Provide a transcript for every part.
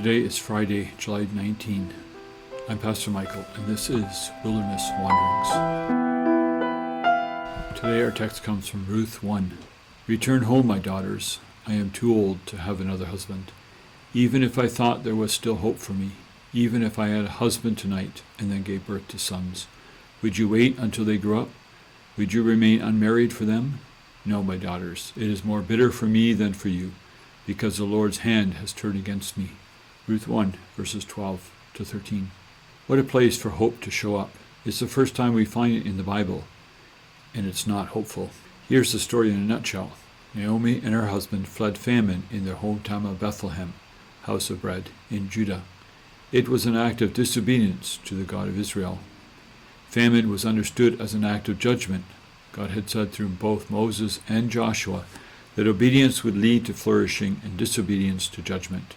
Today is Friday, July 19. I'm Pastor Michael, and this is Wilderness Wanderings. Today our text comes from Ruth 1. Return home, my daughters. I am too old to have another husband. Even if I thought there was still hope for me, even if I had a husband tonight and then gave birth to sons, would you wait until they grow up? Would you remain unmarried for them? No, my daughters, it is more bitter for me than for you, because the Lord's hand has turned against me. Ruth 1, verses 12 to 13. What a place for hope to show up. It's the first time we find it in the Bible, and it's not hopeful. Here's the story in a nutshell. Naomi and her husband fled famine in their hometown of Bethlehem, house of bread, in Judah. It was an act of disobedience to the God of Israel. Famine was understood as an act of judgment. God had said through both Moses and Joshua that obedience would lead to flourishing and disobedience to judgment.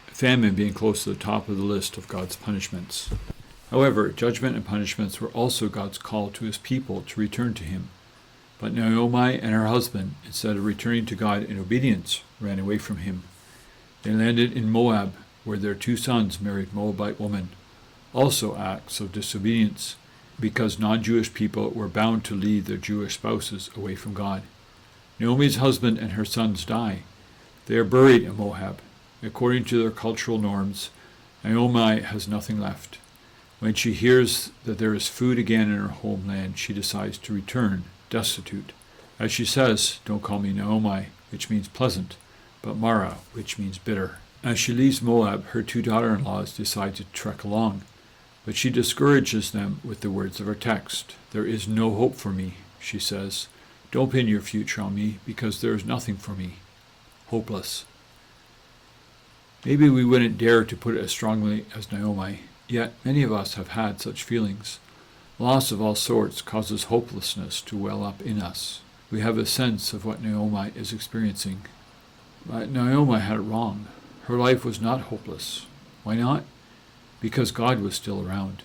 Famine being close to the top of the list of God's punishments. However, judgment and punishments were also God's call to his people to return to him. But Naomi and her husband, instead of returning to God in obedience, ran away from him. They landed in Moab, where their two sons married Moabite women, also acts of disobedience, because non-Jewish people were bound to lead their Jewish spouses away from God. Naomi's husband and her sons die. They are buried in Moab. According to their cultural norms, Naomi has nothing left. When she hears that there is food again in her homeland, she decides to return, destitute. As she says, don't call me Naomi, which means pleasant, but Mara, which means bitter. As she leaves Moab, her two daughter-in-laws decide to trek along, but she discourages them with the words of her text. There is no hope for me, she says. Don't pin your future on me, because there is nothing for me. Hopeless. Maybe we wouldn't dare to put it as strongly as Naomi, yet many of us have had such feelings. Loss of all sorts causes hopelessness to well up in us. We have a sense of what Naomi is experiencing. But Naomi had it wrong. Her life was not hopeless. Why not? Because God was still around.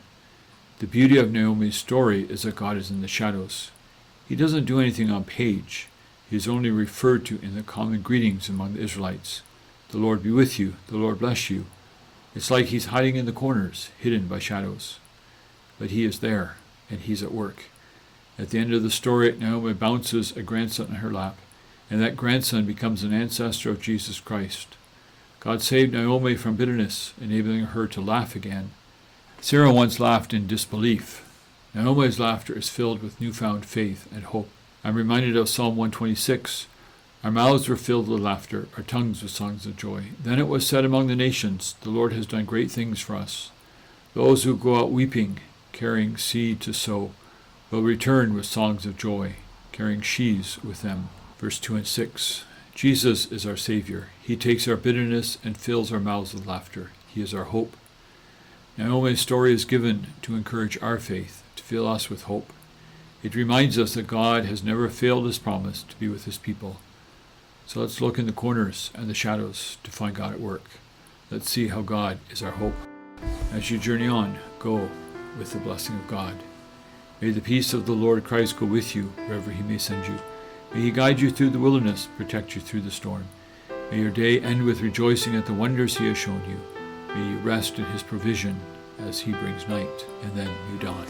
The beauty of Naomi's story is that God is in the shadows. He doesn't do anything on page. He is only referred to in the common greetings among the Israelites. The Lord be with you. The Lord bless you. It's like he's hiding in the corners, hidden by shadows. But he is there, and he's at work. At the end of the story, Naomi bounces a grandson in her lap, and that grandson becomes an ancestor of Jesus Christ. God saved Naomi from bitterness, enabling her to laugh again. Sarah once laughed in disbelief. Naomi's laughter is filled with newfound faith and hope. I'm reminded of Psalm 126. Our mouths were filled with laughter, our tongues with songs of joy. Then it was said among the nations, the Lord has done great things for us. Those who go out weeping, carrying seed to sow, will return with songs of joy, carrying sheaves with them. Verse 2 and 6. Jesus is our Savior. He takes our bitterness and fills our mouths with laughter. He is our hope. Naomi's story is given to encourage our faith, to fill us with hope. It reminds us that God has never failed his promise to be with his people. So let's look in the corners and the shadows to find God at work. Let's see how God is our hope. As you journey on, go with the blessing of God. May the peace of the Lord Christ go with you wherever he may send you. May he guide you through the wilderness, protect you through the storm. May your day end with rejoicing at the wonders he has shown you. May you rest in his provision as he brings night and then new dawn.